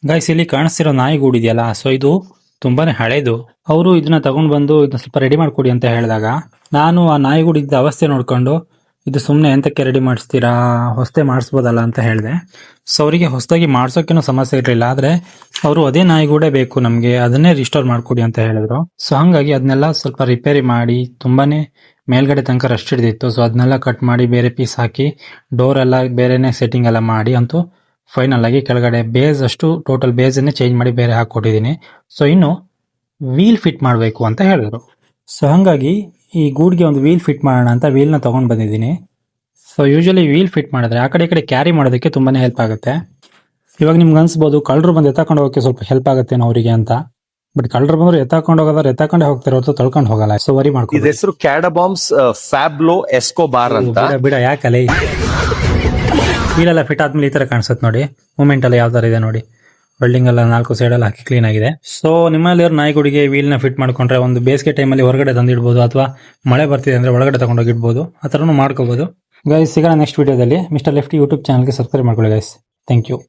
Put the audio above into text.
Guys ಇಲ್ಲಿ ಕಾಣಿಸ್ತಿರೋ ನಾಯಿಗೂಡು ಇದೆಯಲ್ಲ, so ಇದು ತುಂಬಾನೇ ಹಳೇದು. ಅವರು ಇದನ್ನ ತಗೊಂಡ್ ಬಂದು ಇದನ್ನ ಸ್ವಲ್ಪ ರೆಡಿ ಮಾಡ್ಕೊಡಿ ಅಂತ ಹೇಳಿದಾಗ ನಾನು ಆ ನಾಯಿಗೂಡು ಇದ್ದ ಅವಸ್ಥೆ ನೋಡ್ಕೊಂಡು ಇದು ಸುಮ್ಮನೆ ಎಂತಕ್ಕೆ ರೆಡಿ ಮಾಡಿಸ್ತೀರಾ, ಹೊಸದೇ ಮಾಡಿಸ್ಬೋದಲ್ಲ ಅಂತ ಹೇಳಿದೆ. ಸೊ ಅವರಿಗೆ ಹೊಸದಾಗಿ ಮಾಡ್ಸೋಕ್ಕೇನು ಸಮಸ್ಯೆ ಇರಲಿಲ್ಲ, ಆದ್ರೆ ಅವರು ಅದೇ ನಾಯಿಗೂಡೇ ಬೇಕು ನಮಗೆ, ಅದನ್ನೇ ರಿಸ್ಟೋರ್ ಮಾಡ್ಕೊಡಿ ಅಂತ ಹೇಳಿದ್ರು. ಸೊ ಹಂಗಾಗಿ ಅದನ್ನೆಲ್ಲ ಸ್ವಲ್ಪ ರಿಪೇರಿ ಮಾಡಿ ತುಂಬಾನೇ ಮೇಲ್ಗಡೆ ತನಕ ರಸ್ಟ್ ಹಿಡಿದಿತ್ತು. ಸೊ ಅದನ್ನೆಲ್ಲ ಕಟ್ ಮಾಡಿ ಬೇರೆ ಪೀಸ್ ಹಾಕಿ ಡೋರ್ ಎಲ್ಲ ಬೇರೆನೆ ಸೆಟ್ಟಿಂಗ್ ಎಲ್ಲ ಮಾಡಿ ಅಂತೂ ಫೈನಲ್ ಆಗಿ ಕೆಳಗಡೆ ಬೇಸ್ ಅಷ್ಟು ಟೋಟಲ್ ಬೇಸ್ ಅನ್ನೇ ಚೇಂಜ್ ಮಾಡಿ ಬೇರೆ ಹಾಕೊಟ್ಟಿದ್ದೀನಿ. ಸೊ ಇನ್ನು ವೀಲ್ ಫಿಟ್ ಮಾಡಬೇಕು ಅಂತ ಹೇಳಿದ್ರು. ಸೊ ಹಂಗಾಗಿ ಈ ಗೂಡ್ಗೆ ಒಂದು ವೀಲ್ ಫಿಟ್ ಮಾಡೋಣ ಅಂತ ವೀಲ್ನ ತಗೊಂಡ್ ಬಂದಿದ್ದೀನಿ. ಸೊ ಯೂಶಲಿ ವೀಲ್ ಫಿಟ್ ಮಾಡಿದ್ರೆ ಆ ಕಡೆ ಈ ಕಡೆ ಕ್ಯಾರಿ ಮಾಡೋದಕ್ಕೆ ತುಂಬಾನೇ ಹೆಲ್ಪ್ ಆಗುತ್ತೆ. ಇವಾಗ ನಿಮ್ಗೆ ಅನ್ಸ್ಬೋದು ಕಳ್ಳರು ಬಂದು ಎತ್ತಾಕೊಂಡು ಹೋಗೋಕೆ ಸ್ವಲ್ಪ ಹೆಲ್ಪ್ ಆಗುತ್ತೆ ಅವರಿಗೆ ಅಂತ, ಬಟ್ ಕಳ್ಳರು ಬಂದ್ರು ಎತ್ತಾಕೊಂಡು ಹೋಗೋದ್ರೆ ಎತ್ತಾಕೊಂಡೇ ಹೋಗ್ತಾರೆ ಹೊರತು ತೊಳ್ಕೊಂಡು ಹೋಗಲ್ಲ. ಸೊ ವರಿ ಮಾಡ್ಕೊಂಡು ಇದು ಹೆಸರು ಕ್ಯಾಡಬಾಮ್ಸ್ ಫ್ಯಾಬ್ಲೋ ಎಸ್ಕೋಬಾರ್ ಅಂತ. ಬಿಡ ಯಾಕಲ್ಲ ವೀಲೆಲ್ಲ ಫಿಟ್ ಆದ್ಮೇಲೆ ಈ ತರ ಕಾಣಿಸುತ್ತೆ ನೋಡಿ, ಮೂಮೆಂಟ್ ಎಲ್ಲ ಯಾವ ತರ ಇದೆ ನೋಡಿ, ವೆಲ್ಡಿಂಗ್ ಎಲ್ಲ 4 ಸೈಡ್ ಎಲ್ಲ ಹಾಕಿ ಕ್ಲೀನ್ ಆಗಿದೆ. ಸೊ ನಿಮ್ಮಲ್ಲಿ ನಾಯಿಗುಡಿಗೆ ವೀಲ್ ನ ಫಿಟ್ ಮಾಡ್ಕೊಂಡ್ರೆ ಒಂದು ಬೇಸಿಗೆ ಟೈಮಲ್ಲಿ ಹೊರಗಡೆ ತಂದಿಡ್ಬೋದು, ಅಥವಾ ಮಳೆ ಬರ್ತಿದೆ ಅಂದ್ರೆ ಒಳಗಡೆ ತಗೊಂಡೋಗಿಡ್ಬೋದು, ಆ ಥರನೂ ಮಾಡ್ಕೋಬಹುದು. ಗೈಸ್ ಸಿಗೋಣ ನೆಕ್ಸ್ಟ್ ವಿಡಿಯೋದಲ್ಲಿ. ಮಿಸ್ಟರ್ ಲೆಫ್ಟಿ ಯೂಟ್ಯೂಬ್ ಚಾನಲ್ಗೆ ಸಬ್ಸ್ಕ್ರೈಬ್ ಮಾಡ್ಕೊಳ್ಳಿ ಗೈಸ್. Thank you.